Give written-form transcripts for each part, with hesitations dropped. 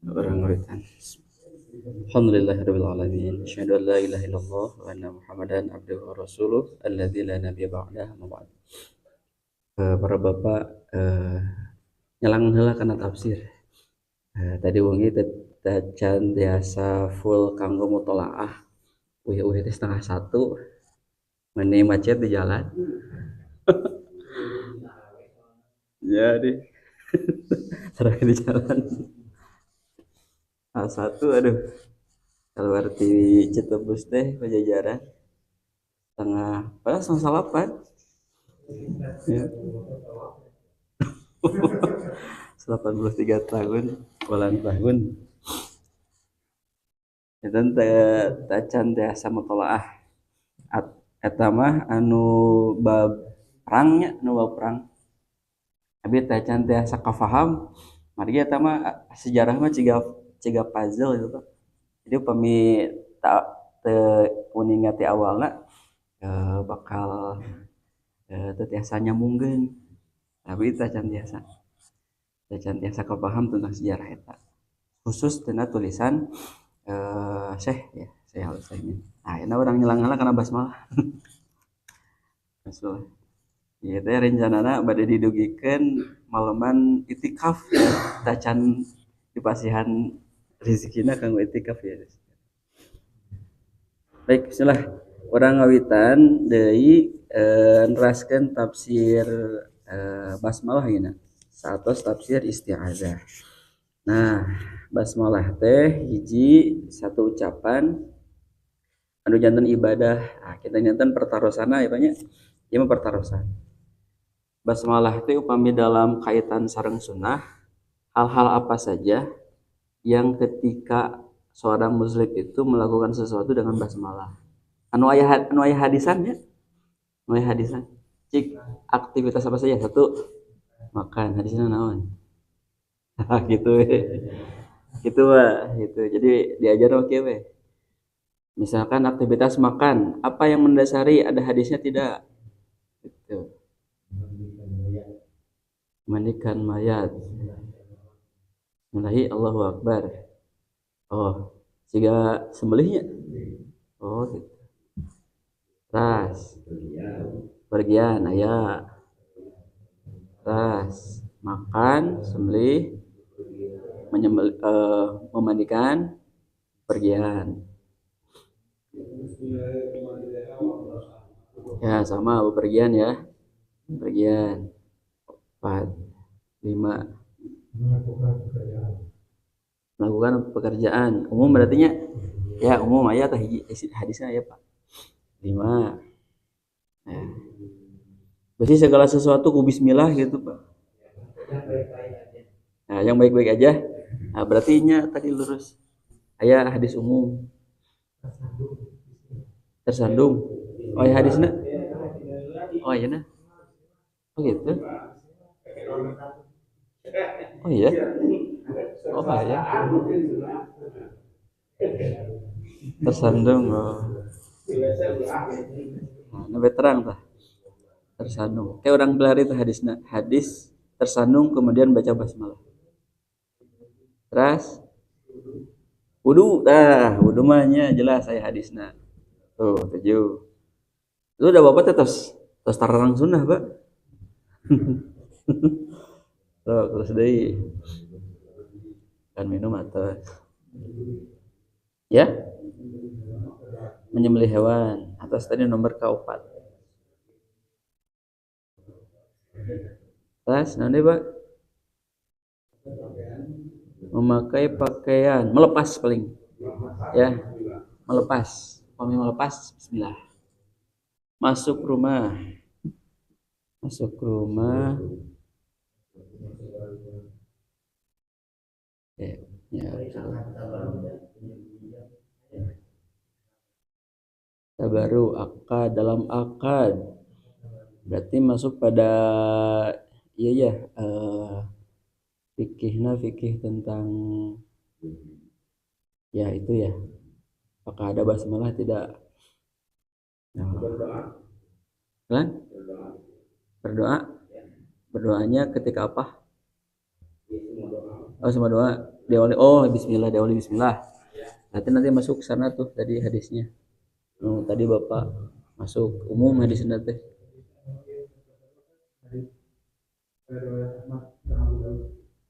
Orang ngawitan. Alhamdulillahirabbil alamin. Asyhadu an la ilaha illallah wa anna Muhammadan abduhu wa rasuluh alladzi la nabiyya ba'dah. Para bapak nyalang heula kana tafsir. Tadi wengi tacan biasa full kanggo mutolaah. Uhih-uhih teh setengah satu. Meni macet di jalan. Ya deh. Sareng di jalan. A1 aduh. Kalau arti Citebus teh Pajajaran setengah padahal setengah salapan ya. 83 tahun ulang tahun itu tacan tiasa mutolaah eta mah anu bab perangnya anu bab perang abi tacan tiasa kafaham mari eta mah sejarah mah ciga puzzle gitu Pak. Jadi upami tak uningat ti awalna bakal teu tiasa nyambungkeun tapi tacan tiasa kepaham tentang sejarah eta khusus tina tulisan Syekh ya Syekh Al-Utsaimin. Nah, ini orang nyelang-nyelang karena basmalah. Basmalah. Ieu teh rencanana bade didugikeun maleman itikaf ya. Tacan dipasihan rezekina kanggo itikaf ya. Baik, bismillah. Urang ngawitan deui neraskeun tafsir basmalah geuna. Satos tafsir isti'adzah. Nah, basmalah teh hiji satu ucapan anu janten ibadah. Nah, kita janten pertarosana ya banyak. Ieu mah pertarosan. Basmalah teh upami dalam kaitan sareng sunnah, hal-hal apa saja yang ketika seorang muslim itu melakukan sesuatu dengan basmalah. Anu aya hadisannya, anu aya hadisan. Cik aktivitas apa saja? Satu, makan. Hadisnya naon? Gitu. Gitu Pak, gitu. Jadi diajar oke we. Misalkan aktivitas makan, apa yang mendasari ada hadisnya tidak? Gitu. Mandikan mayat. Bismillahi Allahu Akbar. Oh, jika sembelihnya. Oh, gitu. Ras. Pergian aya. Ras. Makan, sembelih, memandikan, pergian. Ya sama bepergian ya. Pergian 4 5 melakukan pekerjaan umum berarti ya umum aya tah hadisnya ya Pak 5 nah, berarti segala sesuatu ku bismillah gitu Pak. Nah yang baik-baik aja. Nah berarti nya tadi lurus aya hadis umum tersandung oh ya hadisnya oh iya nah oh gitu oh iya oh ya tersandung oh nah terang tah tersandung kayak orang belari itu hadis tersandung kemudian baca basmalah terus wudu mahnya jelas saya hadisna tuh 7 itu udah bapak terus tarang sunnah Pak. Tuh terus deui kan minum atau ya menyembelih hewan atas tadi nomor keempat terus nanti Pak memakai pakaian melepas paling ya melepas bismillah masuk rumah, masuk rumah. Ya, ya. Tabaru akad dalam akad berarti masuk pada iya ya fikih tentang ya itu ya apakah ada basmalah tidak kan berdoa berdoanya ketika apa oh semua doa diawali oh bismillah diawali bismillah nanti masuk sana tuh tadi hadisnya tadi bapak masuk umum hadisnya teh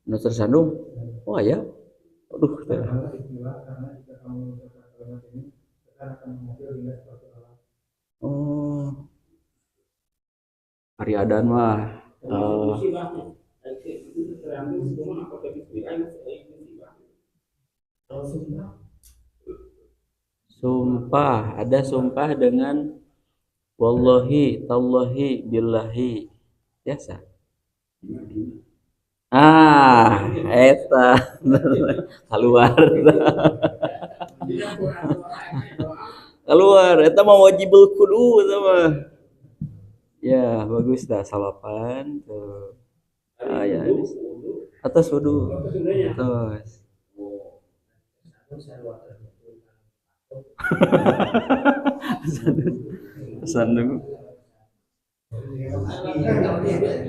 nu tersandung oh ya aduh oh Ariadan mah sumpah ada sumpah dengan wallahi tallahi billahi biasa eta keluar keluar eta mah wajibul kudu sama ya bagus dah salapan tuh ya atas wudu terus tersandung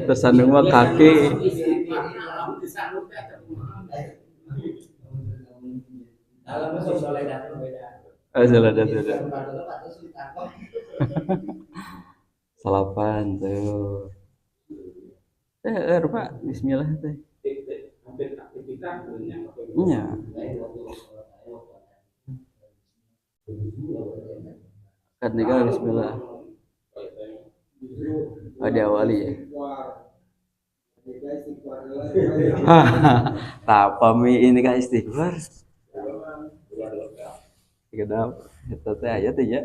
tersandung mah kaki salapan tuh Pak bismillah teh iya kan nikah bismillah ada awali ya apa mi ini kan istighfar kedap itu teh aya teh ya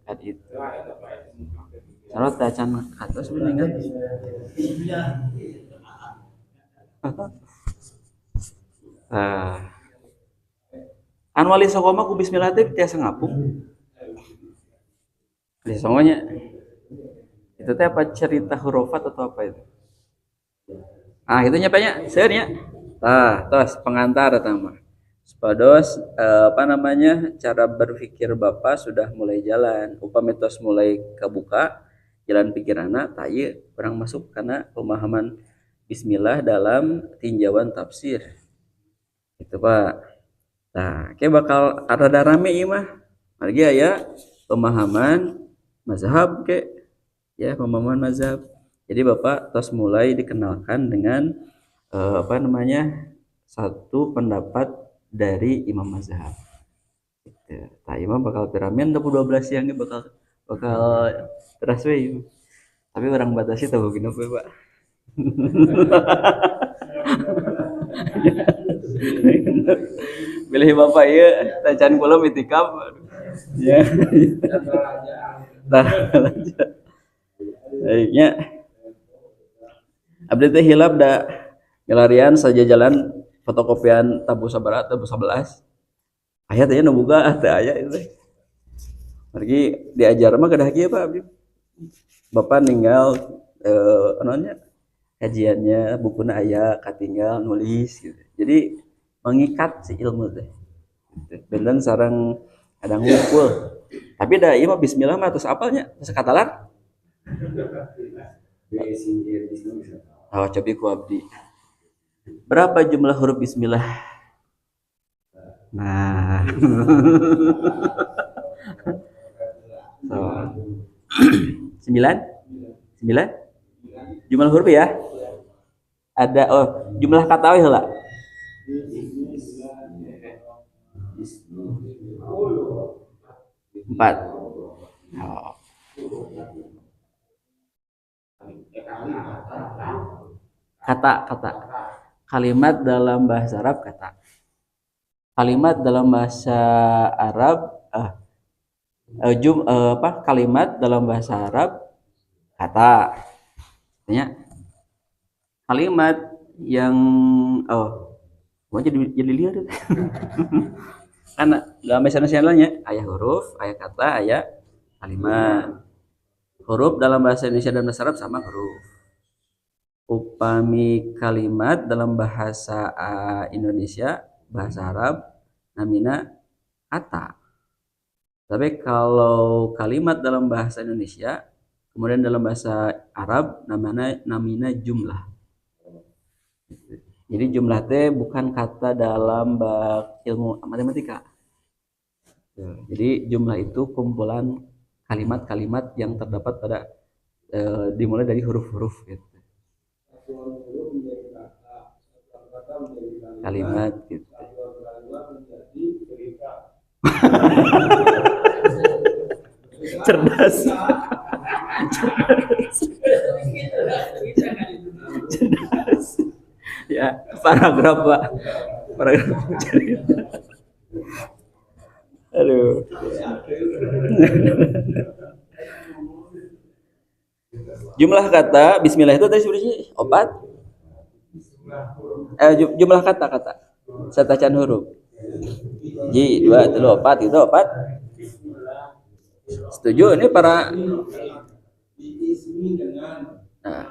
kan itu sarot teh can atas mendingan anu wali sokoma ku bismillah teh tiasa ngapung di semuanya itu teh apa cerita hurufat atau apa itu itu nyapanya seurnya terus pengantar tama sepados apa namanya cara berpikir bapak sudah mulai jalan upamitos mulai kebuka jalan pikiranna taye kurang masuk karena pemahaman bismillah dalam tinjauan tafsir itu Pak nah kayak bakal ada rame ieu mah lagi ya pemahaman mazhab kayak ya pemahaman mazhab jadi bapak terus mulai dikenalkan dengan apa namanya satu pendapat dari imam mazhab gitu. Nah imam bakal piramin 12 siang bakal terus we tapi orang batasi tahu gini Pak pilih bapak ya tacan kula mitikap ya nah baiknya abdi teh hilap da ngelarian saja jalan fotokopian tabu 11 ayat aja nu boga teh aya itu pergi diajar mah kedah kieu Pak abdi bapak ninggal namanya kajiannya bukunya aya katinggal nulis gitu jadi mengikat si ilmu teh bener sareng ada ngumpul tapi da ieu mah bismillah mah terus apalnya terus katalan cobi ku abdi berapa jumlah huruf bismillah nah sembilan jumlah huruf ya ada jumlah kata we heula empat kata kalimat dalam bahasa Arab kata kalimat dalam bahasa Arab kalimat dalam bahasa Arab kata. Artinya kalimat yang gua jadi liar itu. Karena dalam bahasa Indonesia ayah huruf, ayah kata, ayah kalimat. Huruf dalam bahasa Indonesia dan bahasa Arab sama huruf. Upami kalimat dalam bahasa Indonesia, bahasa Arab namina kata. Tapi kalau kalimat dalam bahasa Indonesia, kemudian dalam bahasa Arab namina jumlah. Jadi jumlah teh bukan kata dalam ilmu matematika. Jadi jumlah itu kumpulan kalimat-kalimat yang terdapat pada dimulai dari huruf-huruf gitu. Kalimat gitu. Cerdas. Cerdas. Ya, paragraf Pak. Paragraf cerita. Aduh. Jumlah kata bismillah itu tadi sebenarnya opat. Jumlah kata-kata. Satacaan huruf. Ji, 2, 3, 4 itu opat. Setuju ini para nah,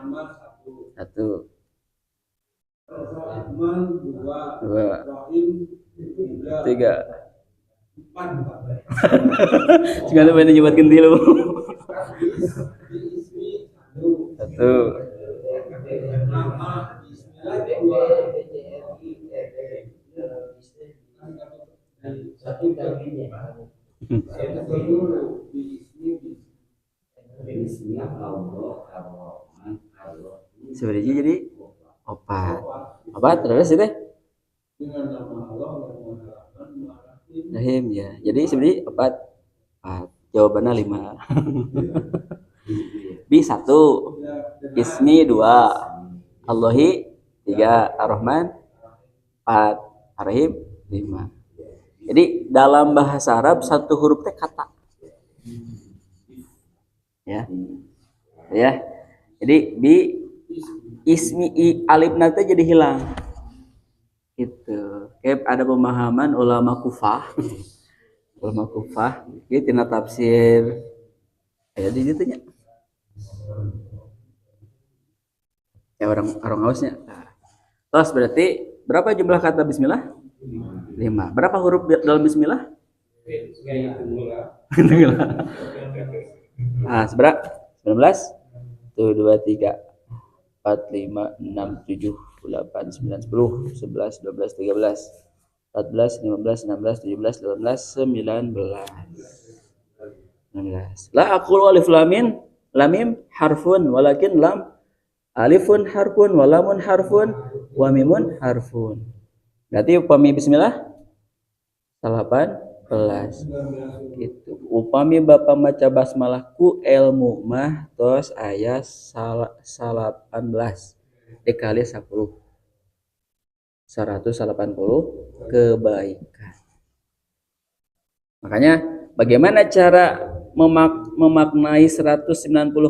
satu dua tiga segala mana nyebatkan dulu satu sebenarnya jadi opat terus itu Rahim ya. Jadi sebenarnya opat jawabannya 5. Bi 1, Ismi 2, Allahi 3, Ar-Rahman 4, Ar-Rahim 5. Jadi dalam bahasa Arab satu huruf teh kata. Ya. Ya. Jadi bi ismi alif nanti jadi hilang. Itu. Kayak ada pemahaman ulama Kufah. Ulama Kufah, ieu tina tafsir aya di ditu nya. Ya orang hausnya. Nah. Terus berarti berapa jumlah kata bismillah? 5. Berapa huruf dalam bismillah? Nah, seberapa? 19? 1 2 3 4 5 6 7 8 9 10 11 12 13 14 15 16 17 18 19. La aqulu alif lam mim harfun walakin lam alifun harfun wa lamun harfun wa mimun harfun. Berarti upami bismillah 18 gitu. Upami Bapak maca basmalah ku ilmu mah tos aya 18 dikali 10 180 kebaikan. Makanya bagaimana cara memaknai 190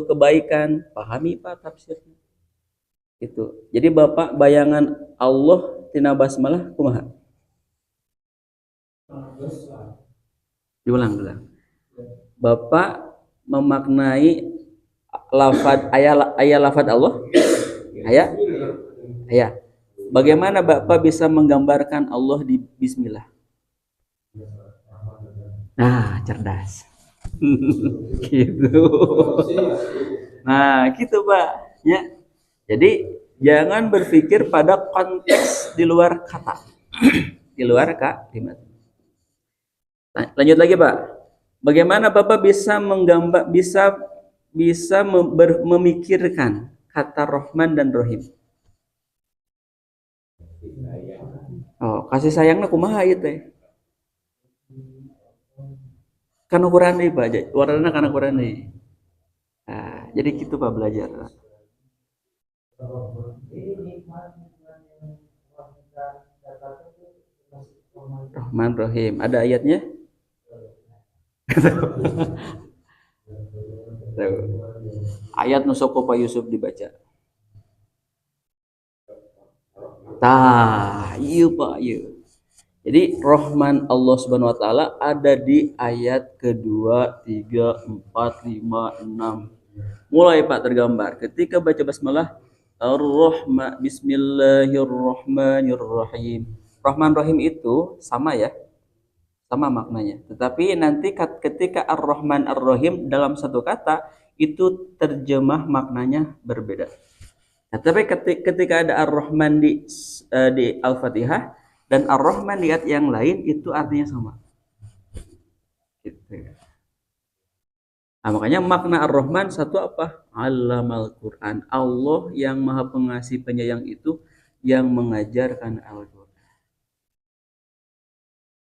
kebaikan? Pahami Pak tafsirnya. Itu. Jadi Bapak bayangan Allah tina basmalah kumaha? Diulang. Bapak memaknai lafaz ayat lafaz Allah? Ayat. Bagaimana Bapak bisa menggambarkan Allah di bismillah? Nah, cerdas. Gitu. Nah, gitu Pak. Ya. Jadi jangan berpikir pada konteks di luar kata. Di luar kalimat. Lanjut lagi Pak. Bagaimana Bapak bisa memikirkan kata Rahman dan Rahim? Oh, kasih sayangnya kumaha ieu teh? Kan ukuran deui Pak, warnana kana ukuran deui. Nah, jadi gitu Pak belajar. Rahman Rahim. Ada ayatnya? Ayat nusoko Pak Yusuf dibaca. Tah, iya Pak, iya. Jadi Rahman Allah Subhanahu wa taala ada di ayat kedua, tiga, empat, lima, enam. Mulai Pak tergambar. Ketika baca basmalah Ar-Rahman Bismillahirrahmanirrahim. Rahman Rahim itu sama ya, sama maknanya. Tetapi nanti ketika Ar-Rahman Ar-Rahim dalam satu kata itu terjemah maknanya berbeda. Nah, tapi ketika ada Ar-Rahman di Al-Fatihah dan Ar-Rahman di ayat yang lain itu artinya sama. Gitu. Nah, makanya makna Ar-Rahman satu apa? Allamal Quran. Allah yang Maha Pengasih Penyayang itu yang mengajarkan Al-Quran.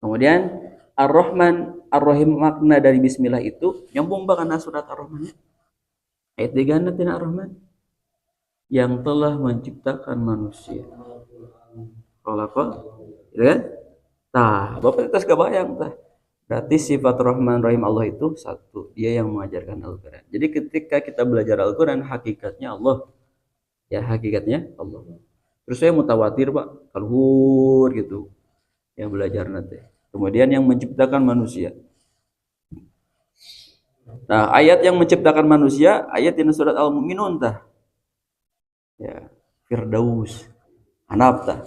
Kemudian Ar-Rahman Ar-Rahim makna dari bismillah itu nyambung karena surat Ar-Rahman. Ayat 3 nanti Ar-Rahman yang telah menciptakan manusia. Kalau apa? Ya kan? Nah, Bapak terus kebayang tah. Berarti sifat Rahman Rahim Allah itu satu, dia yang mengajarkan Al-Quran. Jadi ketika kita belajar Al-Quran, hakikatnya Allah. Ya, hakikatnya Allah. Terus saya mutawatir Pak, kalhur gitu. Yang belajar nanti. Kemudian yang menciptakan manusia. Nah, ayat yang menciptakan manusia, ayat di surat Al-Mu'minun tah. Ya, Firdaus. Hanaf tah.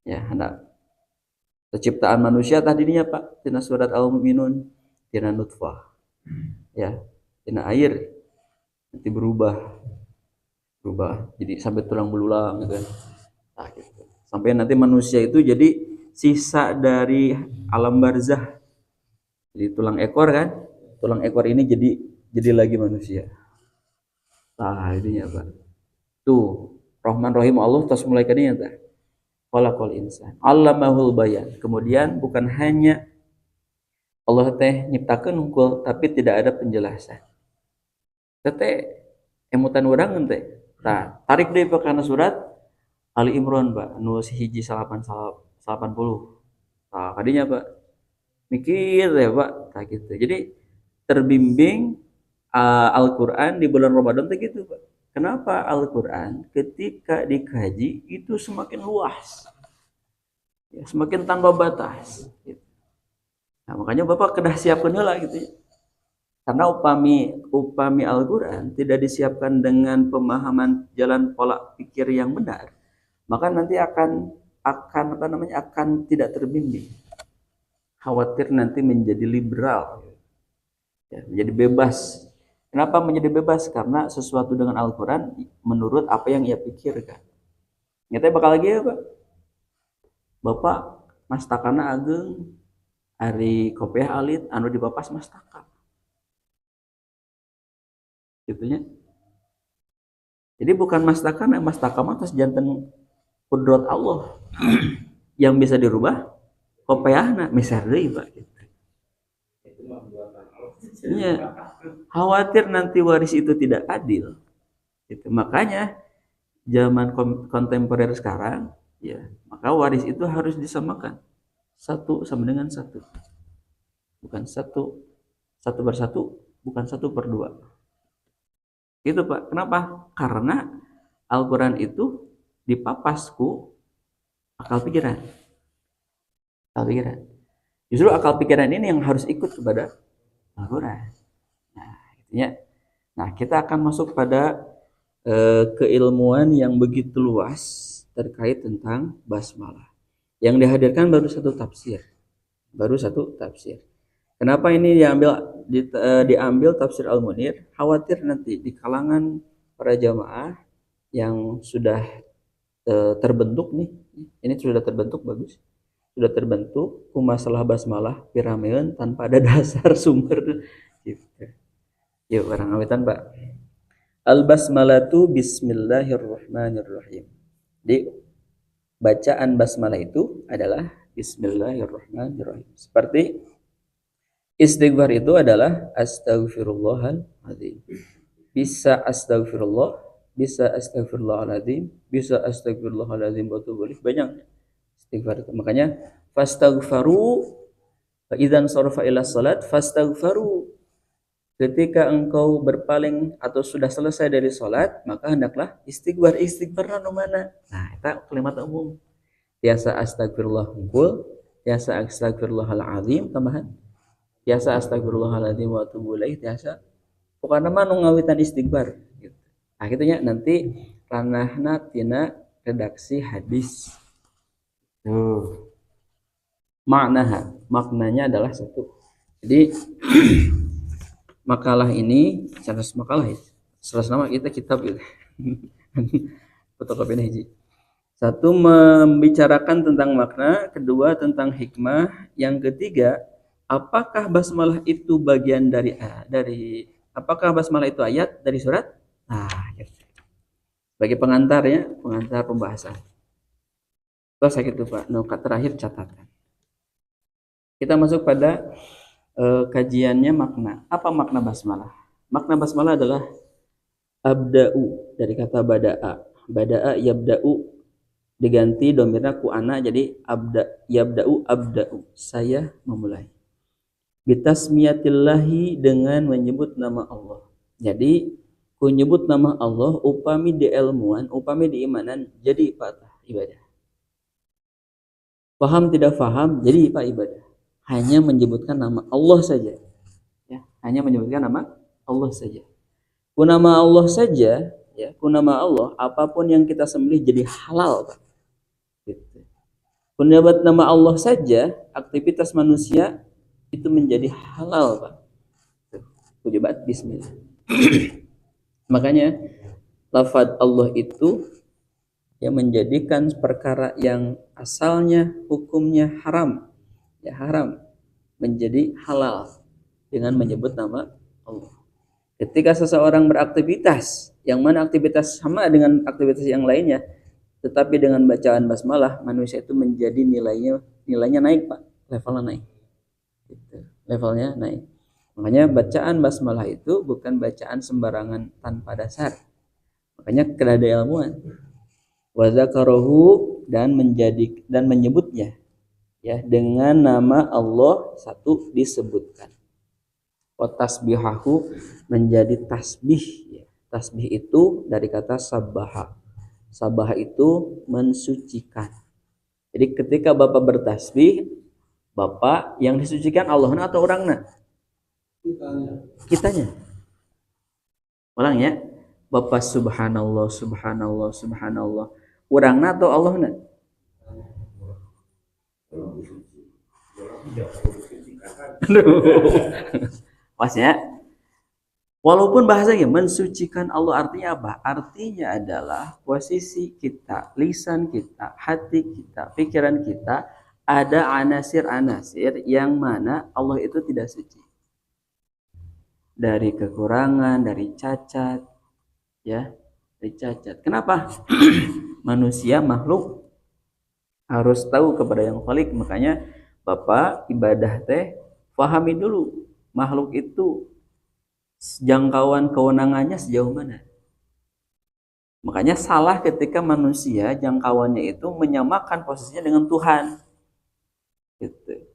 Ya, Hanaf. Penciptaan manusia tadinya Pak, tina surat Al-Mu'minun, tina nutfah. Ya, tina air nanti berubah jadi sampai tulang belulang gitu kan. Nah, gitu. Sampai nanti manusia itu jadi sisa dari alam barzah. Jadi tulang ekor kan, tulang ekor ini jadi lagi manusia. Nah, ini ya Pak. Tuh, Rahman Rahim Allah terus mulai kadinya tah. Khalaqal insan, allamahul bayan. Kemudian bukan hanya Allah teh nyiptakeun hungkul tapi tidak ada penjelasan. Teh emutan urang teh. Nah, tarik deui kana surat Ali Imran, Pak, nu hiji 80. Nah, kadinya Pak mikir ya Pak, tak gitu. Jadi terbimbing Al-Qur'an di bulan Ramadan teh gitu, Pak. Kenapa Al-Quran ketika dikaji itu semakin luas, ya, semakin tanpa batas. Gitu. Nah, makanya Bapak kedah siapkan lah gitu ya. Karena upami Al-Quran tidak disiapkan dengan pemahaman jalan pola pikir yang benar, maka nanti akan tidak terbimbing. Khawatir nanti menjadi liberal, ya, menjadi bebas. Kenapa menjadi bebas? Karena sesuatu dengan Al-Quran menurut apa yang ia pikirkan. Nyatanya bakal lagi ya Pak. Bapak mastakana ageng hari kopiah alit anu dibapas mastaka. Gitunya. Jadi bukan mastakana, mastaka mah atas janten kudrat Allah yang bisa dirubah kopiahna misar deui Pak gitu. Ya, khawatir nanti waris itu tidak adil. Gitu. Makanya zaman kontemporer sekarang, ya, maka waris itu harus disamakan. Satu sama dengan satu. Bukan satu per satu, bukan 1/2. Itu Pak. Kenapa? Karena Al-Quran itu dipapasku akal pikiran. Akal pikiran. Justru akal pikiran ini yang harus ikut kepada Al-Quran. Nah, ya. Nah, kita akan masuk pada keilmuan yang begitu luas terkait tentang basmalah. Yang dihadirkan baru satu tafsir. Kenapa ini diambil tafsir Al-Munir? Khawatir nanti di kalangan para jamaah yang sudah terbentuk nih, ini sudah terbentuk bagus. Sudah terbentuk masalah basmalah pirameun tanpa ada dasar sumber gitu. Yuk barang awitan Pak. Al-basmalatu bismillahirrahmanirrahim. Jadi bacaan basmalah itu adalah bismillahirrahmanirrahim. Seperti istighfar itu adalah astaghfirullahaladzim. Bisa astagfirullah, bisa astagfirullahaladzim, bisa astagfirullahaladzim wa atubu ilaih. Banyak istighfar itu. Makanya fastaghfaru Fa idzan sarafa ila salat fastaghfaru. Ketika engkau berpaling atau sudah selesai dari salat, maka hendaklah istighfar. Istighfar nu mana? Nah, eta kalimat umum. Tiasa astagfirullah unggul, tiasa astagfirullahal azim tambahan. Tiasa astagfirullahaladzim wa atubu ilaih, tiasa pokoknya mah nu ngawitan istighfar gitu. Nah, kitu nya nanti ranahna tina redaksi hadis. Maknanya adalah satu. Jadi makalah ini 100 makalah ya. 100 nama kita kitab gitu. Fotokopinya hiji. Satu, membicarakan tentang makna, kedua tentang hikmah, yang ketiga apakah basmalah itu bagian apakah basmalah itu ayat dari surat? Nah, gitu. Sebagai pengantar ya, pengantar pembahasan. Terus gitu Pak, terakhir catatan. Kita masuk pada kajiannya makna. Apa makna basmalah? Makna basmalah adalah abda'u, dari kata bada'a. Bada'a yabda'u, diganti domirna ku ana, jadi yabda'u abda'u, saya memulai. Bitasmiyatillahi, dengan menyebut nama Allah. Jadi ku nyebut nama Allah upami di ilmuan, upami di imanan, jadi patah ibadah. Paham tidak paham, jadi pak ibadah. Hanya menyebutkan nama Allah saja. Ya, hanya menyebutkan nama Allah saja. Ku nama Allah saja, ya, ku nama Allah, apapun yang kita sembelih jadi halal, Pak. Gitu. Ku nyebut nama Allah saja, aktivitas manusia itu menjadi halal, Pak. Kujebat bismillah. Makanya lafaz Allah itu yang menjadikan perkara yang asalnya hukumnya haram, ya haram, menjadi halal dengan menyebut nama Allah. Ketika seseorang beraktivitas, yang mana aktivitas sama dengan aktivitas yang lainnya, tetapi dengan bacaan basmalah, manusia itu menjadi nilainya naik, Pak, levelnya naik. Gitu. Levelnya naik. Makanya bacaan basmalah itu bukan bacaan sembarangan tanpa dasar. Makanya kena ada ilmuwan. Wa dzakarahu, dan menyebutnya ya dengan nama Allah satu disebutkan. Wa tasbihahu, menjadi tasbih ya. Tasbih itu dari kata sabbaha. Sabbaha itu mensucikan. Jadi ketika Bapak bertasbih, Bapak yang disucikan Allahna atau orangna? Kitanya. Orangnya Bapak subhanallah subhanallah subhanallah. Orangna atau Allahna? Maksudnya walaupun bahasanya mensucikan Allah, artinya apa? Artinya adalah posisi kita, lisan kita, hati kita, pikiran kita ada anasir-anasir yang mana Allah itu tidak suci. Dari kekurangan, dari cacat, ya, dari cacat. Kenapa? Manusia makhluk harus tahu kepada yang khalik. Makanya Bapak ibadah teh pahami dulu makhluk itu jangkauan kewenangannya sejauh mana. Makanya salah ketika manusia jangkauannya itu menyamakan posisinya dengan Tuhan. Gitu.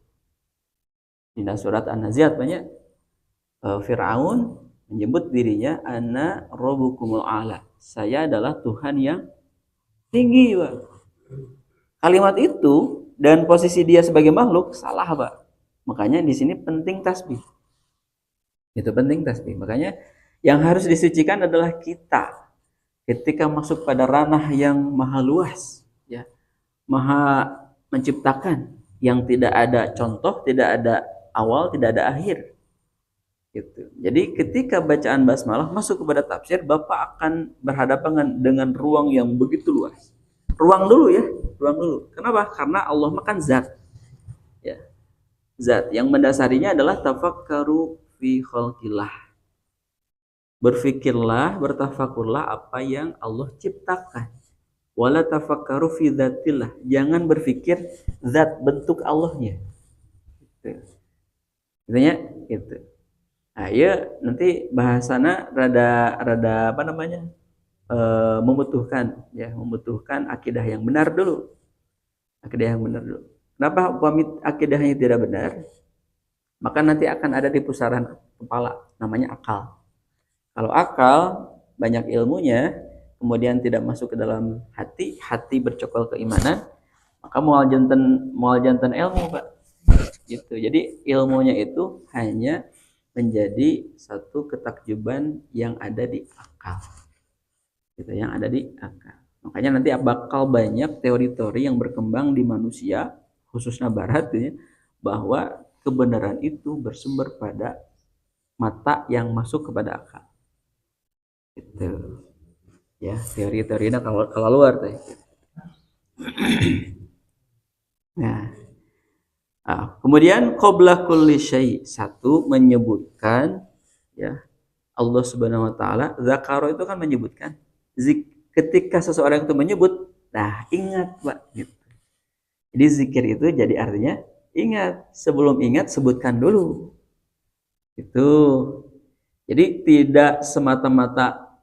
Di surat An-Nazi'at banyak Fir'aun menyebut dirinya ana rabbukumul a'la. Saya adalah Tuhan yang tinggi, Pak. Kalimat itu dan posisi dia sebagai makhluk salah, Pak. Makanya di sini penting tasbih. Itu penting tasbih. Makanya yang harus disucikan adalah kita. Ketika masuk pada ranah yang maha luas, ya, maha menciptakan, yang tidak ada contoh, tidak ada awal, tidak ada akhir. Gitu. Jadi ketika bacaan basmalah masuk kepada tafsir, Bapak akan berhadapan dengan ruang yang begitu luas. Ruang dulu ya, ruang dulu. Kenapa? Karena Allah makan zat. Ya. Zat yang mendasarinya adalah tafakkaru fi khalqillah. Berfikirlah, bertafakurlah apa yang Allah ciptakan. Wala tafakkaru fi dzatillah. Jangan berpikir zat bentuk Allahnya. Gitu. Intinya gitu. Nah, ya nanti bahasana rada apa namanya? Membutuhkan akidah yang benar dulu. Akidah yang benar dulu. Kenapa pamit akidahnya tidak benar? maka nanti akan ada di pusaran kepala, namanya akal. Kalau akal banyak ilmunya, kemudian tidak masuk ke dalam hati, hati bercokol keimanan, maka mual jantan ilmu, Pak. Gitu. Jadi ilmunya itu hanya menjadi satu ketakjuban yang ada di akal. Gitu, yang ada di akal. Makanya nanti bakal banyak teori-teori yang berkembang di manusia, khususnya barat ya, bahwa kebenaran itu bersumber pada mata yang masuk kepada akal. Itu ya teori-teorinya kalau luar teh. Nah, kemudian qabla kulli syai, satu menyebutkan ya Allah Subhanahu wa taala. Zakaro itu kan menyebutkan. Ketika seseorang itu menyebut, nah ingat Pak gitu. Jadi zikir itu jadi artinya ingat. Sebelum ingat sebutkan dulu. Itu. Jadi tidak semata-mata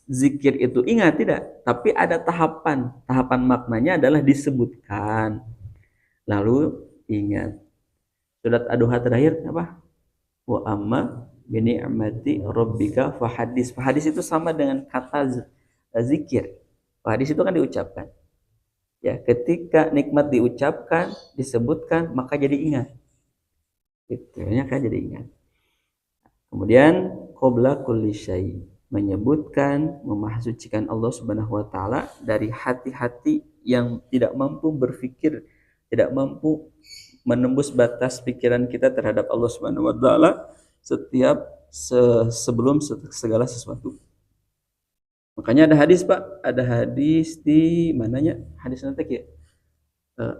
zikir itu ingat, tidak, tapi ada tahapan. Tahapan maknanya adalah disebutkan, lalu ingat. Surat Ad-Duha terakhir apa? Wa amma bi ni'mati rabbika fahadis. Fahadis itu sama dengan kata zikir. Fahadis itu kan diucapkan. Ya, ketika nikmat diucapkan, disebutkan, maka jadi ingat. Itu kan jadi ingat. Kemudian qabla kulli syai, menyebutkan, memahsucikan Allah Subhanahu wa taala dari hati-hati yang tidak mampu berpikir, tidak mampu menembus batas pikiran kita terhadap Allah Subhanahu wa taala sebelum segala sesuatu. Makanya ada hadis, Pak, ada hadis di mananya? Hadis nanti ya.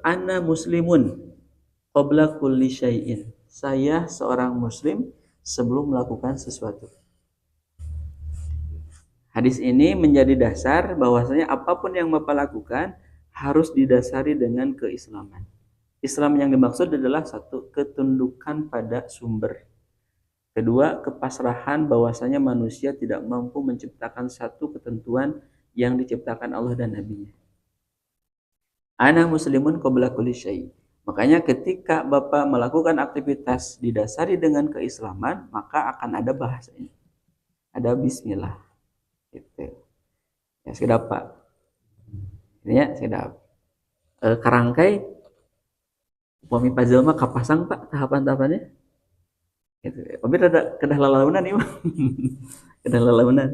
Ana muslimun qabla kulli syai'in. Saya seorang muslim sebelum melakukan sesuatu. Hadis ini menjadi dasar bahwasanya apapun yang Bapak lakukan harus didasari dengan keislaman. Islam yang dimaksud adalah satu, ketundukan pada sumber. Kedua, kepasrahan bahwasanya manusia tidak mampu menciptakan satu ketentuan yang diciptakan Allah dan Nabi-Nya. Ana muslimun qabla kulli syai'. Makanya ketika Bapak melakukan aktivitas didasari dengan keislaman, maka akan ada bahasanya. Ada bismillah. Gitu. Ya sedap, Pak. Ini ya sedap. Karangkai upami puzzle mah kapasang, Pak, tahapan-tahapannya. Gitu. Tapi ada kedah lalaunan nih, Pak. Kedah lalaunan.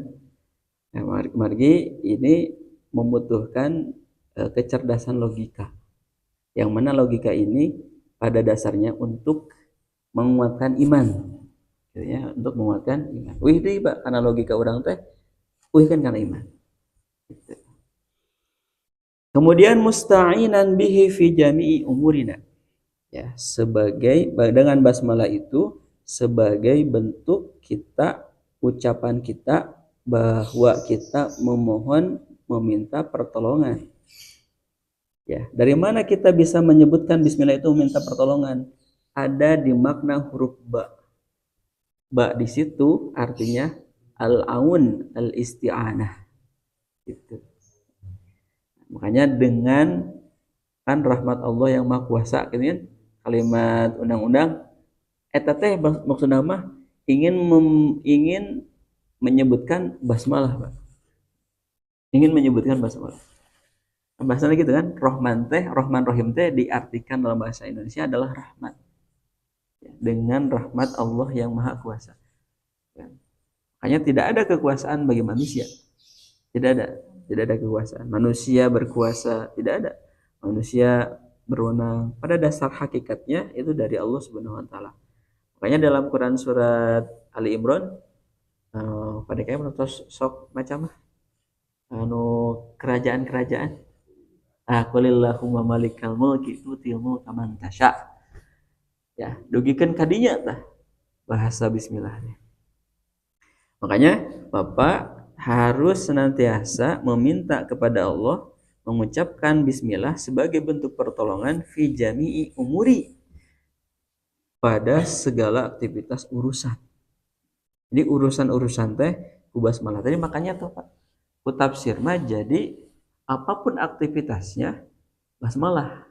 Nah, margi ini membutuhkan kecerdasan logika. Yang mana logika ini pada dasarnya untuk menguatkan iman, gitu ya, untuk menguatkan iman. Wih deh, Pak, karena logika orang teh, wih kan karena iman. Gitu. Kemudian musta'inan bihi fi jami'i umurina. Ya, sebagai dengan basmalah itu sebagai bentuk kita, ucapan kita bahwa kita memohon, meminta pertolongan. Ya, dari mana kita bisa menyebutkan bismillah itu meminta pertolongan? Ada di makna huruf ba. Ba di situ artinya al-aun, al-isti'anah. Gitu. Makanya dengan kan rahmat Allah yang Maha Kuasa, gitu kan? Kalimat undang-undang eta teh maksudna mah ingin menyebutkan basmalah, Pak. Ingin menyebutkan basmalah. Bahasanya gitu kan, Rahman Rahim teh diartikan dalam bahasa Indonesia adalah rahmat. Dengan rahmat Allah yang Maha Kuasa. Makanya tidak ada kekuasaan bagi manusia. Tidak ada kekuasaan. Manusia berkuasa, tidak ada. Manusia berwenang. Pada dasar hakikatnya itu dari Allah Subhanahu wa taala. Makanya dalam Quran surat Ali Imran pada kayak menurut sok macam kerajaan-kerajaan. Qulillahumma malikal mulki tu'til mulka man tasya. Ya, dugikeun kadinya tah bahasa bismillahnya. Makanya Bapak harus senantiasa meminta kepada Allah, mengucapkan bismillah sebagai bentuk pertolongan fi jami'i umuri, pada segala aktivitas urusan. Jadi urusan-urusan teh ku basmalah tadi, makanya tuh Pak, ku tafsir mah jadi apapun aktivitasnya basmalah.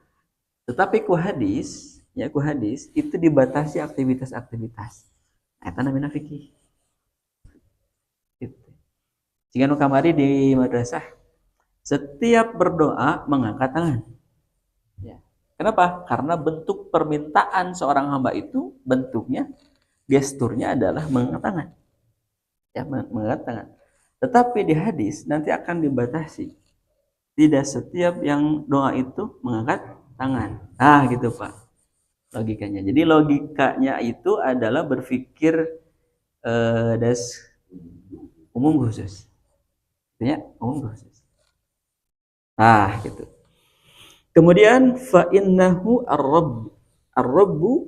Tetapi ku hadis ya ku hadis itu dibatasi aktivitas-aktivitas. Eta namina fikih. Gitu. Jika nu kamari di madrasah setiap berdoa mengangkat tangan. Ya. Kenapa? Karena bentuk permintaan seorang hamba itu bentuknya gesturnya adalah mengangkat tangan. Ya, mengangkat tangan. Tetapi di hadis nanti akan dibatasi. Tidak setiap yang doa itu mengangkat tangan. Ah, gitu, Pak. Logikanya. Jadi logikanya itu adalah berpikir das umum khusus. Artinya umum khusus. Ah, gitu. Kemudian fa innahu ar-rabb. Ar-rabbu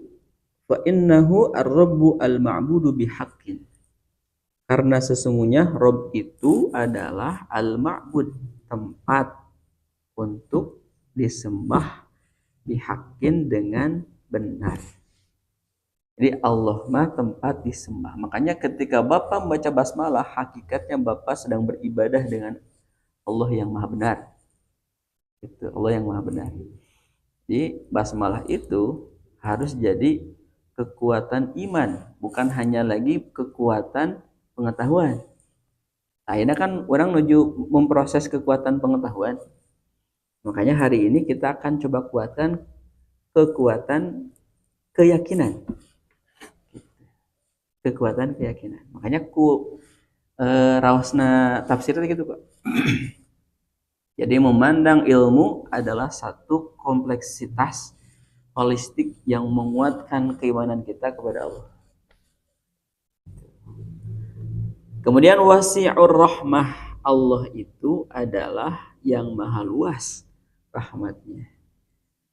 fa innahu ar-rabbu al-ma'budu bihaqqin. Karena sesungguhnya Rabb itu adalah al-ma'bud, tempat untuk disembah bihaqqin dengan benar. Jadi Allah mah tempat disembah. Makanya ketika Bapak membaca basmalah, hakikatnya Bapak sedang beribadah dengan Allah yang maha benar. Itu Allah yang maha benar. Jadi basmalah itu harus jadi kekuatan iman, bukan hanya lagi kekuatan pengetahuan. Akhirnya kan orang menuju memproses kekuatan pengetahuan. Makanya hari ini kita akan coba kuatkan kekuatan keyakinan. Kekuatan keyakinan. Makanya raosna tafsir gitu Pak. Jadi memandang ilmu adalah satu kompleksitas holistik yang menguatkan keimanan kita kepada Allah. Kemudian wasi'ur rahmah, Allah itu adalah yang maha luas rahmatnya.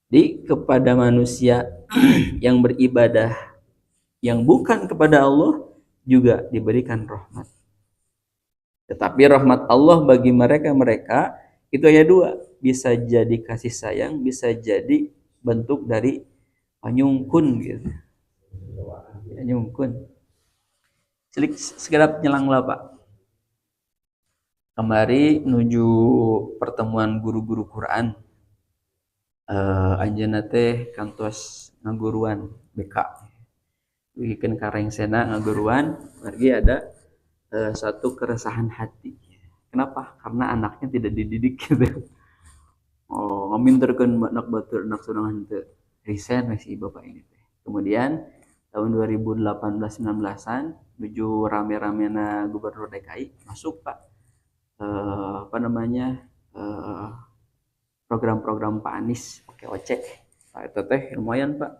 Jadi kepada manusia yang beribadah yang bukan kepada Allah juga diberikan rahmat. Tetapi rahmat Allah bagi mereka itu hanya dua, bisa jadi kasih sayang, bisa jadi bentuk dari panyungkun gitu. Panyungkun. Sekedap nyelang lah Pak. Kemari menuju pertemuan guru-guru Quran. Anjeunna teh kantos ngaguruan BK. Bikin kareng sena ngaguruan, lagi ada satu keresahan hati. Kenapa? Karena anaknya tidak dididik gitu. Oh, ngaminterkeun anak batur anak sorangan teu resign si bapak ini teh. Kemudian tahun 2018-19an menuju rame-ramena gubernur DKI masuk Pak program-program Pak Anies pakai OC. Pak itu teh lumayan Pak.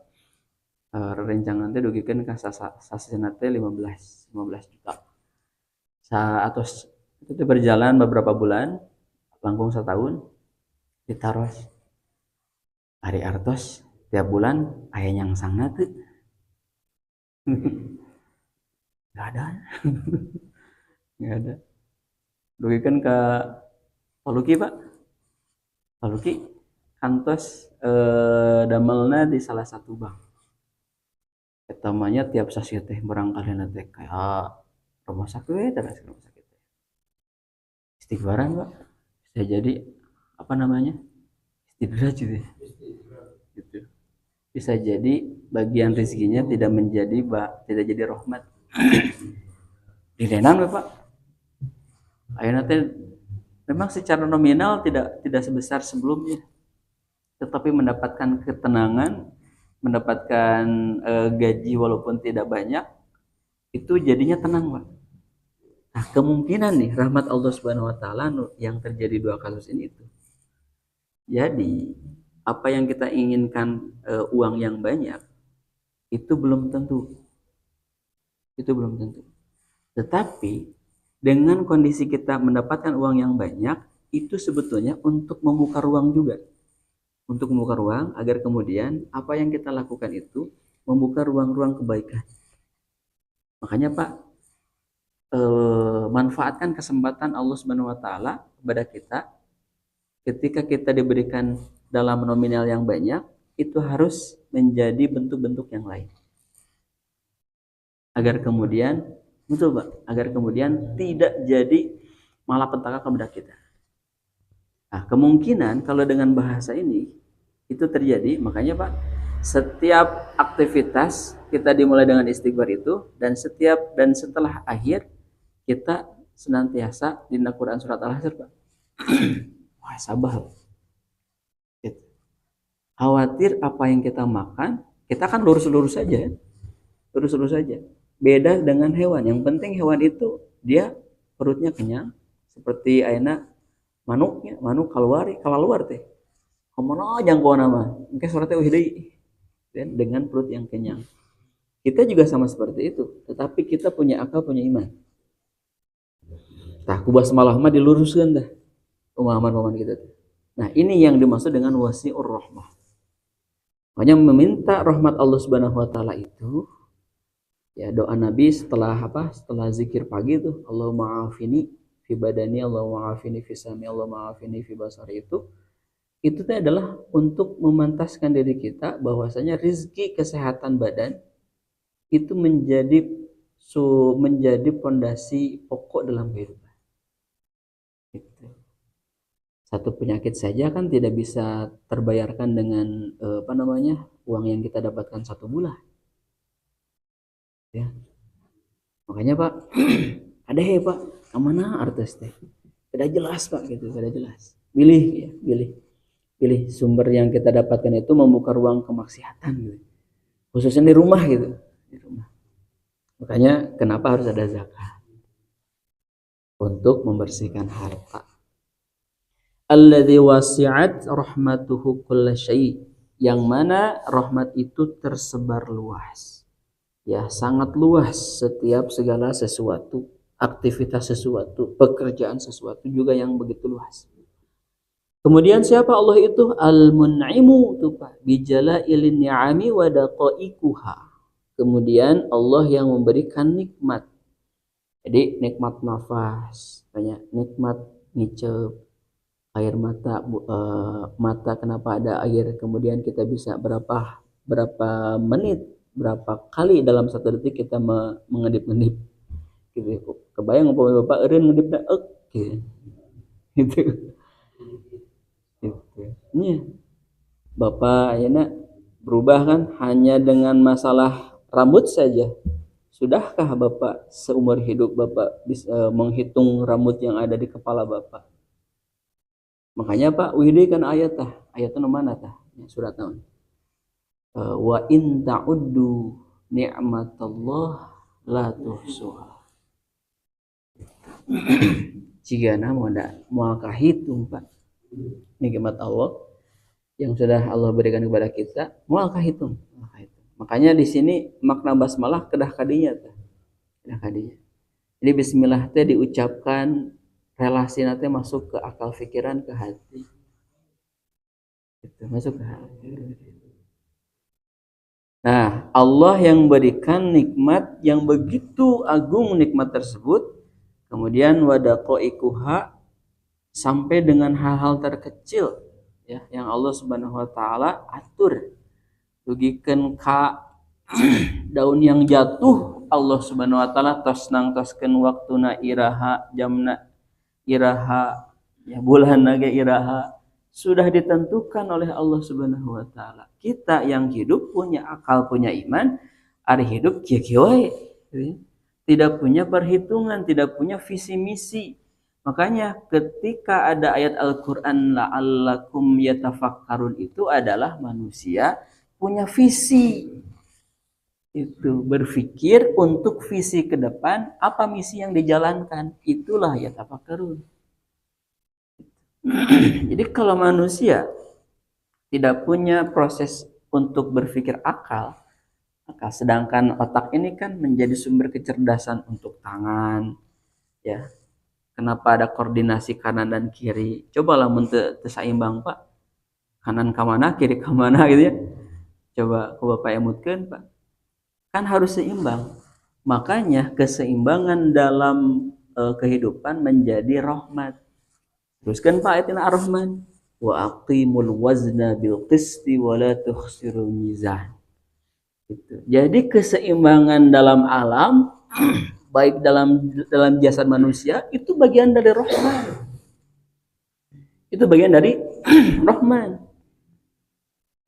Rencangan teh dugikeun ka sasana teh 15 juta. Atau itu berjalan beberapa bulan, langkung setahun ditaros. Hari artos tiap bulan aya nyangsangna teu. Enggak ada. Enggak ada. Dugikeun ka Paluki Pak. Paluki kantos damelna di salah satu bank. Etamanya tiap sasi teh barangkali teh kayak rumah sakit terus rumah sakit. Istighfaran Pak. Bisa jadi apa namanya? Istidraj gitu. Gitu. Bisa jadi bagian rezekinya tidak jadi rahmat. Direnan Pak. Ayeuna teh memang secara nominal tidak sebesar sebelumnya. Tetapi mendapatkan ketenangan, mendapatkan gaji walaupun tidak banyak, itu jadinya tenang Pak. Nah kemungkinan nih rahmat Allah Subhanahu Wa Taala yang terjadi dua kasus ini itu. Jadi apa yang kita inginkan uang yang banyak itu belum tentu. Itu belum tentu. Tetapi dengan kondisi kita mendapatkan uang yang banyak itu sebetulnya untuk membuka ruang juga. Untuk membuka ruang agar kemudian apa yang kita lakukan itu membuka ruang-ruang kebaikan. Makanya Pak, manfaatkan kesempatan Allah Subhanahu Wa Taala kepada kita ketika kita diberikan dalam nominal yang banyak itu harus menjadi bentuk-bentuk yang lain agar kemudian betul Pak, agar kemudian tidak jadi malapetaka kepada kita. Nah, kemungkinan kalau dengan bahasa ini itu terjadi, makanya Pak Setiap aktivitas kita dimulai dengan istighfar itu, dan setelah akhir kita senantiasa di Quran surat Al-Hasr, Pak. Wah, sabar. Gitu. Khawatir apa yang kita makan, kita kan lurus-lurus saja. Lurus-lurus saja. Beda dengan hewan. Yang penting hewan itu dia perutnya kenyang. Seperti ayeuna manuknya, manuk keluar teh. Kemana jangkau nama? Mungkin suratnya deui. Dan dengan perut yang kenyang. Kita juga sama seperti itu, tetapi kita punya akal, punya iman. Tah kubas malah mah diluruskan dah pemahaman kita. Nah, ini yang dimaksud dengan wasi'ur rahmah. Makanya meminta rahmat Allah Subhanahu wa taala itu, ya doa Nabi setelah zikir pagi itu, Allahumma afini fi badani, Allahumma afini fi sami, Allahumma afini fi basari, itu adalah untuk memantaskan diri kita bahwasanya rizki kesehatan badan itu menjadi pondasi pokok dalam kehidupan. Gitu. Satu penyakit saja kan tidak bisa terbayarkan dengan uang yang kita dapatkan satu bulan. Ya. Makanya Pak, ada Pak, kemana artis teh? Tidak jelas Pak, gitu, tidak jelas. Pilih sumber yang kita dapatkan itu membuka ruang kemaksiatan gitu. Khususnya di rumah gitu, di rumah. Makanya kenapa harus ada zakat? Untuk membersihkan harta. Alladzi wasi'at rahmatuhu kulla syai', yang mana rahmat itu tersebar luas. Ya, sangat luas, setiap segala sesuatu, aktivitas sesuatu, pekerjaan sesuatu juga yang begitu luas. Kemudian siapa Allah itu? Al-Mun'imu itu Pak, bijalailin ni'ami wa daqa'iquha. Kemudian Allah yang memberikan nikmat. Jadi nikmat nafas, banyak nikmat ngicep, air mata, mata kenapa ada air, kemudian kita bisa berapa menit, berapa kali dalam satu detik kita mengedip-ngedip. Gitu. Kebayang umpama Bapak eureun ngedipna gitu. Iya. Bapak ayeuna berubah kan hanya dengan masalah rambut saja. Sudahkah Bapak seumur hidup Bapak bisa menghitung rambut yang ada di kepala Bapak? Makanya Pak, wihdi kan ayatnya mana tah? Surat naon? Wa in ta'uddu ni'matallah la tuhsuha. Cigana moal kahitung Pak. Nikmat Allah yang sudah Allah berikan kepada kita, moal kahitung. Makanya di sini makna basmalah kedah kadinya. Jadi bismillah teh diucapkan, relasi nanti masuk ke akal pikiran, ke hati. Itu masuk ke hati. Nah, Allah yang berikan nikmat yang begitu agung, nikmat tersebut, kemudian wadaqa'iquha, sampai dengan hal-hal terkecil ya yang Allah Subhanahu wa taala atur. Dugikeun ka daun yang jatuh, Allah Subhanahu wa taala tos nangtoskeun waktuna iraha, jamna iraha, ya bulanna ge iraha, sudah ditentukan oleh Allah Subhanahu wa taala. Kita yang hidup punya akal, punya iman, ari hidup kieu-kieu wae. Tidak punya perhitungan, tidak punya visi misi. Makanya ketika ada ayat Al-Quran la'allakum yatafakkarun, itu adalah manusia punya visi. Itu berpikir untuk visi ke depan, apa misi yang dijalankan, itulah yatafakkarun. Jadi kalau manusia tidak punya proses untuk berpikir akal, sedangkan otak ini kan menjadi sumber kecerdasan untuk tangan, ya. Kenapa ada koordinasi kanan dan kiri? Cobalah seimbang Pak. Kanan ke mana, kiri ke mana gitu ya. Coba Bapak emutkeun Pak. Kan harus seimbang. Makanya keseimbangan dalam kehidupan menjadi rahmat. Teruskan Pak ayatina Ar-Rahman. Wa aqimul wazna bil qisti wa la tukhsirul mizan. Gitu. Jadi keseimbangan dalam alam baik dalam jasad manusia itu bagian dari Rahman. Itu bagian dari Rahman.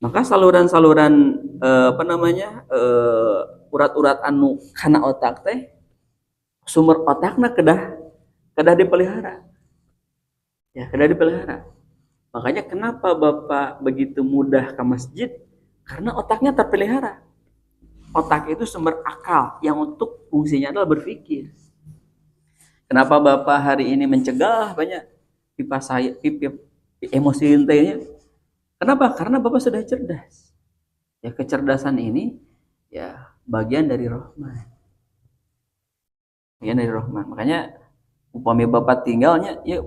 Maka saluran-saluran urat-urat anu kana otak teh sumber otakna kedah dipelihara. Ya, kedah dipelihara. Makanya kenapa Bapak begitu mudah ke masjid? Karena otaknya terpelihara. Otak itu sumber akal yang untuk fungsinya adalah berpikir. Kenapa Bapak hari ini mencegah banyak pipa saya, emosi intenya? Kenapa? Karena Bapak sudah cerdas. Ya, kecerdasan ini ya bagian dari rahmat. Bagian dari rahmat. Makanya upami Bapak tinggalnya ya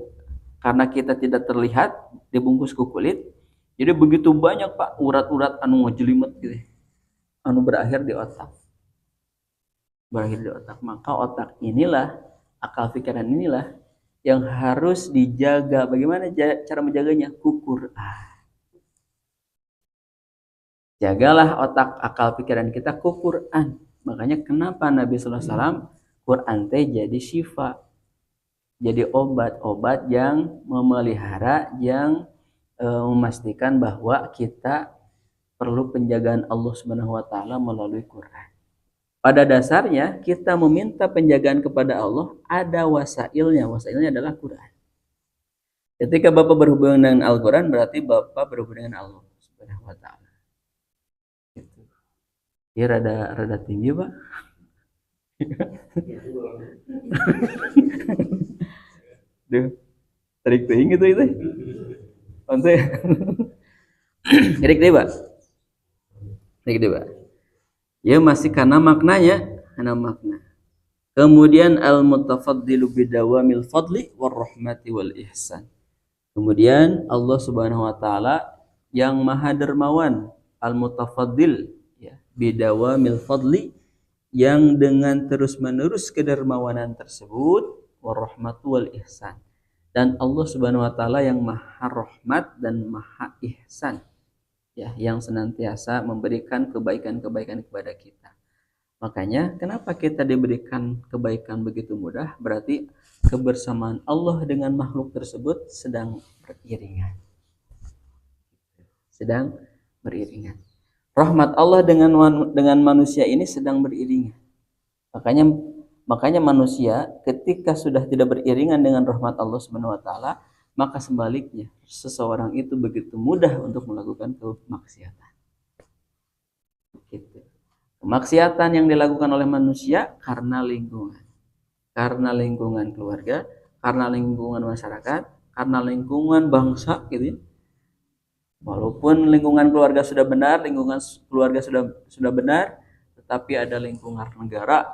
karena kita tidak terlihat dibungkus ku kulit. Jadi begitu banyak Pak urat-urat anu ngejelimet gitu. Anu berakhir di otak. Berakhir di otak. Maka otak inilah, akal pikiran inilah yang harus dijaga. Bagaimana cara menjaganya? Quran. Jagalah otak, akal pikiran kita ku Quran. Makanya kenapa Nabi sallallahu alaihi wasallam Quran teh jadi syifa. Jadi obat-obat yang memelihara, yang memastikan bahwa kita perlu penjagaan Allah Subhanahu wa taala melalui Quran. Pada dasarnya kita meminta penjagaan kepada Allah ada wasailnya. Wasailnya adalah Quran. Ketika Bapak berhubungan dengan Al-Quran berarti Bapak berhubungan dengan Allah Subhanahu wa taala. Gitu. Ya rada tinggi, Pak. Duh, tarik tinggi itu. Onse. Tarik deh, Pak. Tarik deh, Pak. Ya masih karena maknanya, karena makna. Kemudian al-mutafaddilu bidawamil fadli warahmati wal ihsan. Kemudian Allah Subhanahu wa taala yang maha dermawan, al-mutafaddil ya, bidawamil fadli yang dengan terus-menerus kedermawanan tersebut warahmatu wal ihsan. Dan Allah Subhanahu wa taala yang maha rahmat dan maha ihsan. Ya, yang senantiasa memberikan kebaikan-kebaikan kepada kita. Makanya kenapa kita diberikan kebaikan begitu mudah? Berarti kebersamaan Allah dengan makhluk tersebut sedang beriringan. Sedang beriringan. Rahmat Allah dengan manusia ini sedang beriringan. Makanya manusia ketika sudah tidak beriringan dengan rahmat Allah Subhanahu wa taala, maka sebaliknya seseorang itu begitu mudah untuk melakukan kemaksiatan. Gitu. Kemaksiatan yang dilakukan oleh manusia karena lingkungan keluarga, karena lingkungan masyarakat, karena lingkungan bangsa, gitu ya. Walaupun lingkungan keluarga sudah benar, lingkungan keluarga sudah benar, tetapi ada lingkungan negara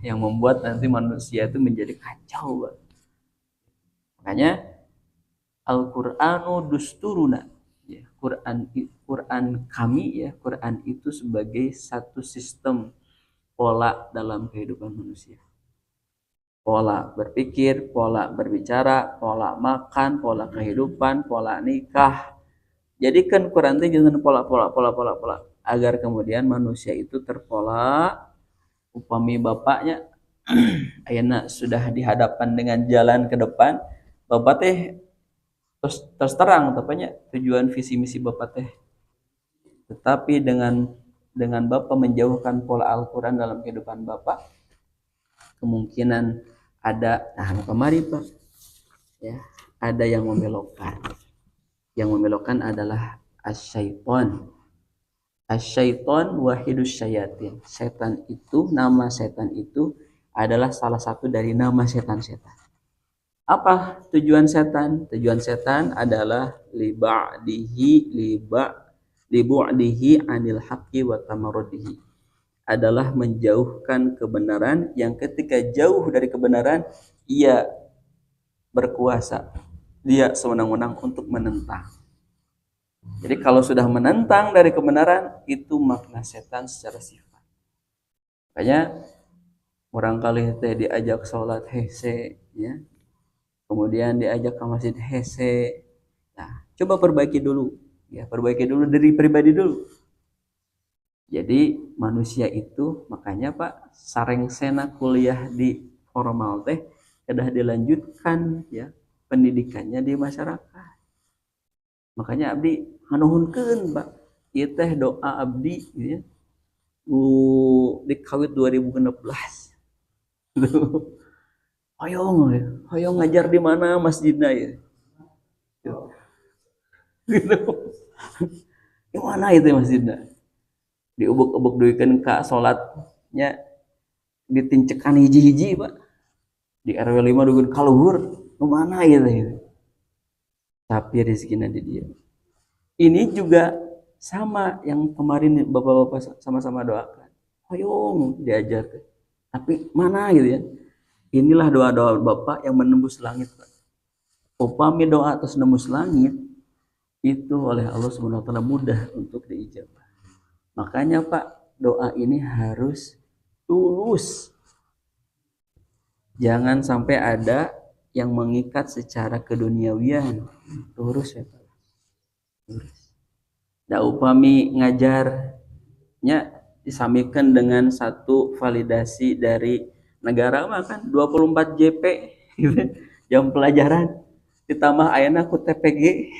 yang membuat nanti manusia itu menjadi kacau. Makanya Al-Qur'anu dusturuna, ya, Quran kami ya, Quran itu sebagai satu sistem pola dalam kehidupan manusia. Pola berpikir, pola berbicara, pola makan, pola kehidupan, pola nikah. Jadikan Quran itu dengan pola agar kemudian manusia itu terpola. Upami bapaknya ayeuna sudah dihadapkan dengan jalan ke depan, bapak teh terus terang tepatnya tujuan visi misi bapak teh. Tetapi dengan bapak menjauhkan pola Al-Quran dalam kehidupan bapak, kemungkinan ada kemari Pak ya, ada yang membelokkan. Yang membelokkan adalah asyaiton. Asyaiton wahidus syayatin. Setan itu, nama setan itu adalah salah satu dari nama setan-setan. Apa tujuan setan? Tujuan setan adalah libu'dihi anil haqqi wa tamarrudihi. Adalah menjauhkan kebenaran, yang ketika jauh dari kebenaran ia berkuasa. Dia sewenang-wenang untuk menentang. Jadi kalau sudah menentang dari kebenaran, itu makna setan secara sifat. Makanya barangkali teh diajak sholat hese ya, kemudian diajak ke masjid hese. Nah, coba perbaiki dulu ya, perbaiki dulu dari pribadi dulu. Jadi manusia itu, makanya Pak sareng sena kuliah di formal teh kedah dilanjutkan ya pendidikannya di masyarakat. Makanya abdi nganuhunkeun Pak ieu teh doa abdi gitu ya. Dikawit 2016. Hoyong, hoyong ngajar di mana masjidnya ya. Gitu. Di mana itu masjidnya? Diubuk-ubuk duikeun ka salatnya ditincekan hiji-hiji, Pak. Di RW 5 dukeun kaluhur. Di mana gitu. Tapi rezekina di dia. Ini juga sama yang kemarin bapak-bapak sama-sama doakan. Hoyong diajar. Tapi mana gitu ya. Inilah doa-doa Bapak yang menembus langit, Pak. Upami doa atas nembus langit itu oleh Allah Subhanahu wa taala mudah untuk diijabah. Makanya Pak, doa ini harus tulus. Jangan sampai ada yang mengikat secara keduniawian. Lurus ya Pak. Lurus. Da upami ngajarnya disamikan dengan satu validasi dari negara mah kan 24 JP gitu. Jam pelajaran ditambah ayeuna ku TPG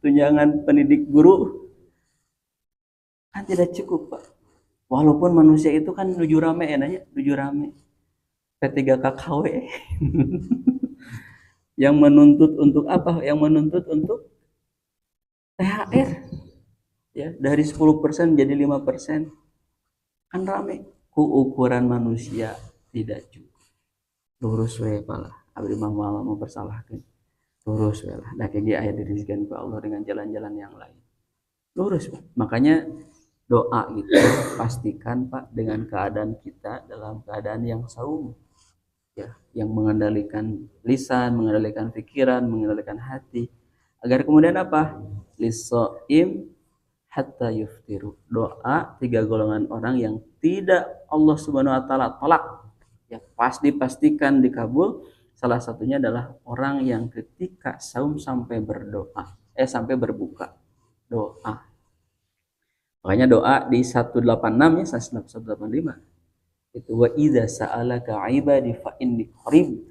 tunjangan pendidik guru kan tidak cukup Pak. Walaupun manusia itu kan nuju rame enaknya nuju rame P3KKW yang menuntut untuk apa? Yang menuntut untuk THR ya dari 10% jadi 5%. Kan rame ku ukuran manusia tidak cukup. Lurus we pala abdi mah malah mempersalahkan. Lurus we lah da ge aya dirizqan ku Allah dengan jalan-jalan yang lain. Lurus Pak. Makanya doa gitu pastikan Pak dengan keadaan kita dalam keadaan yang saum ya, yang mengendalikan lisan, mengendalikan pikiran, mengendalikan hati agar kemudian apa? Lisoim hatta yuftiru. Doa 3 golongan orang yang tidak Allah Subhanahu wa taala tolak ya pasti pastikan dikabul. Salah satunya adalah orang yang ketika saum sampai berdoa sampai berbuka doa. Makanya doa di 186 ya 185 itu wa idza sa'alaka 'ibadi fa inni qarib.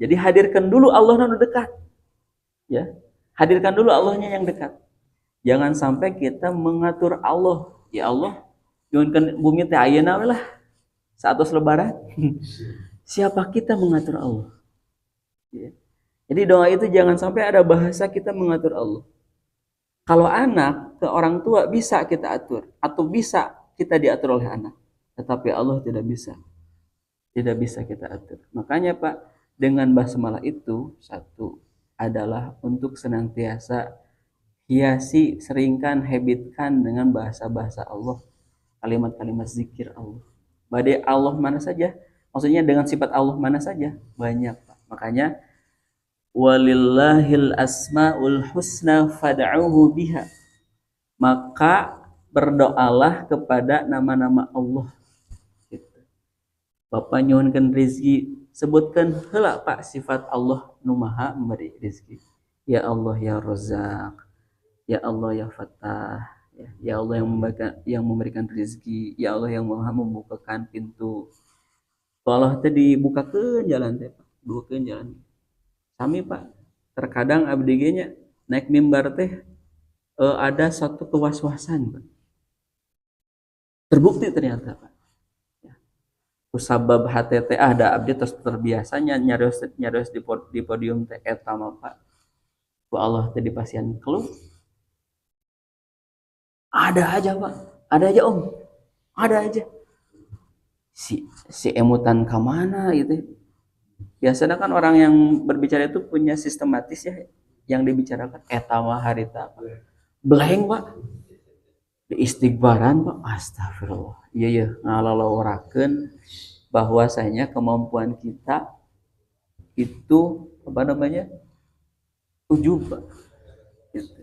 Jadi hadirkan dulu Allah yang dekat. Ya. Hadirkan dulu Allahnya yang dekat. Jangan sampai kita mengatur Allah. Ya Allah, nyuhunkeun bumi teh ayeuna we lah. Saatos lebaran. Siapa kita mengatur Allah? Ya. Jadi doa itu jangan sampai ada bahasa kita mengatur Allah. Kalau anak ke orang tua bisa kita atur atau bisa kita diatur oleh anak. Tetapi Allah tidak bisa. Tidak bisa kita atur. Makanya Pak, dengan basmalah itu satu adalah untuk senantiasa hiasi, seringkan, habitkan dengan bahasa-bahasa Allah, kalimat-kalimat zikir Allah. Badai Allah mana saja, maksudnya dengan sifat Allah mana saja, banyak Pak. Makanya walillahil asmaul husna fad'uhu biha. Maka berdoalah kepada nama-nama Allah. Gitu. Bapak nyuhunkeun rezeki, sebutkan heula Pak sifat Allah nu maha memberi rezeki. Ya Allah ya Razzaq. Ya Allah ya Fattah, ya Allah yang memberikan rezeki, ya Allah yang maha membukakan pintu. Allah teh dibukakeun jalan teh Pak, bukakeun jalan. Sami Pak, terkadang abdi ge nya naik mimbar teh ada satu kewaswasan Pak. Terbukti ternyata Pak. Ya. Kusabab hate teh ada abdi terus terbiasanya nyarios di podium teh eta mah Pak. Ku Allah teh dipasihan keluh. Ada aja Pak, ada aja Om, ada aja. Si emutan kemana gitu. Biasanya kan orang yang berbicara itu punya sistematis ya, yang dibicarakan eta mah harita Pak. Blank Pak. Di istighfaran Pak, astagfirullah. Iya ya, ngalalaurakeun bahwasanya kemampuan kita itu apa namanya? Ujub Pak. Gitu.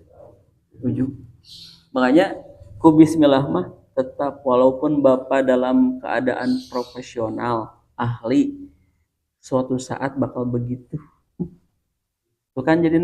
Ujub. Makanya ku bismillah mah tetap walaupun Bapak dalam keadaan profesional, ahli, suatu saat bakal begitu. Bukan jadi